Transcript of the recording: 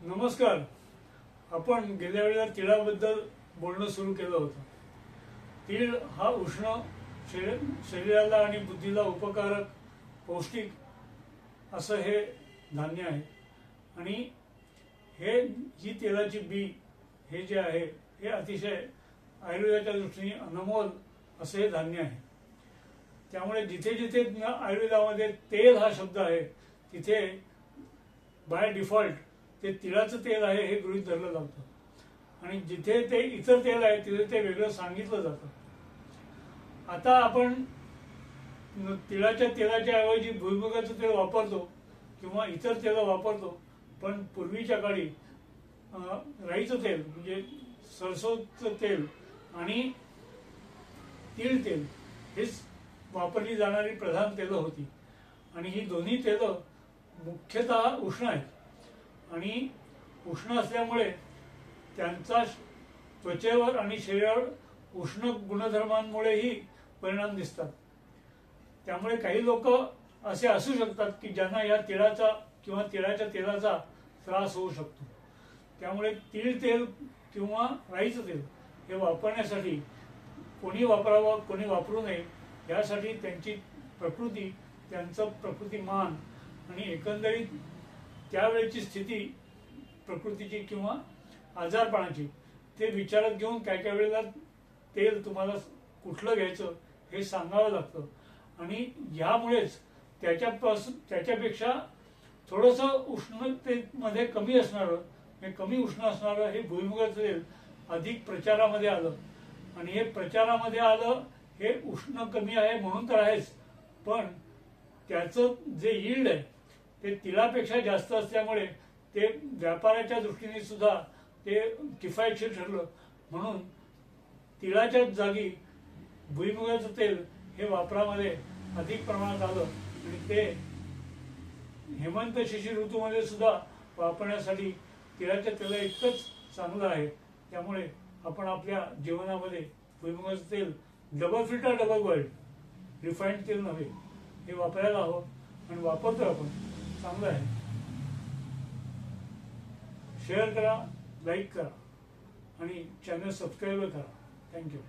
नमस्कार. आपण गेल्या वेळेला तिळाबद्दल बोलणं सुरू केलं होतं. तीळ हा उष्ण शरीराला आणि बुद्धीला उपकारक पौष्टिक असं हे धान्य आहे आणि ही तेलाची बी हे जे आहे हे अतिशय आयुर्वेदाच्या दृष्टीने अनमोल असं हे धान्य आहे. त्यामुळे जिथे जिथे आयुर्वेदामध्ये तेल हा शब्द आहे तिथे बाय डिफॉल्ट ते तिळाचं तेल आहे हे गृहीत धरलं जातं आणि जिथे ते इतर तेल आहे तिथे ते वेगळं सांगितलं जातं. आता आपण तिळाच्या तेलाच्या ऐवजी भुईमुगाचं तेल वापरतो किंवा इतर तेल वापरतो, पण पूर्वीच्या काळी राईचं तेल म्हणजे सरसोचं तेल आणि तीळ तेल हेच वापरली जाणारी प्रधान तेलं होती आणि ही दोन्ही तेलं मुख्यतः उष्ण आहेत आणि उष्ण असल्यामुळे त्यांचा त्वचेवर आणि शरीरावर उष्ण गुणधर्मांमुळेही परिणाम दिसतात. त्यामुळे काही लोक असे असू शकतात की ज्यांना या तिळाचा किंवा तिळाच्या तेलाचा त्रास होऊ शकतो. त्यामुळे तीळ तेल किंवा राईचं तेल हे वापरण्यासाठी कोणी वापरावं कोणी वापरू नये यासाठी त्यांची प्रकृती, त्यांचं प्रकृतिमान आणि एकंदरीत त्यावेळेची स्थिती प्रकृतीची किंवा आजारपणाची ते विचारात घेऊन काय काय वेळेला तेल तुम्हाला कुठलं घ्यायचं हे सांगावं लागतं आणि यामुळेच त्याच्यापेक्षा थोडंसं उष्णतेमध्ये कमी असणारं कमी उष्ण असणारं हे भुईमुगाचं तेल अधिक प्रचारामध्ये आलं आणि हे प्रचारामध्ये आलं हे उष्ण कमी आहे म्हणून तर आहेच, पण त्याचं जे यील्ड आहे ते तिळापेक्षा जास्त असल्यामुळे ते व्यापाराच्या दृष्टीने सुद्धा ते किफायतशीर ठरलं. म्हणून तिळाच्या जागी भुईमुगाचं तेल हे वापरामध्ये अधिक प्रमाणात आलं आणि ते हेमंत शिशिर ऋतूमध्ये सुद्धा वापरण्यासाठी तिळाच्या तेला इतकंच चांगलं आहे. त्यामुळे आपण आपल्या जीवनामध्ये भुईमुगाचं तेल double filter double boiled refined तेल नव्हे हे वापरायला हवं आणि वापरतोय आपण, चांगलं आहे. शेअर करा, लाईक करा आणि चॅनल सबस्क्राईब करा. थँक्यू.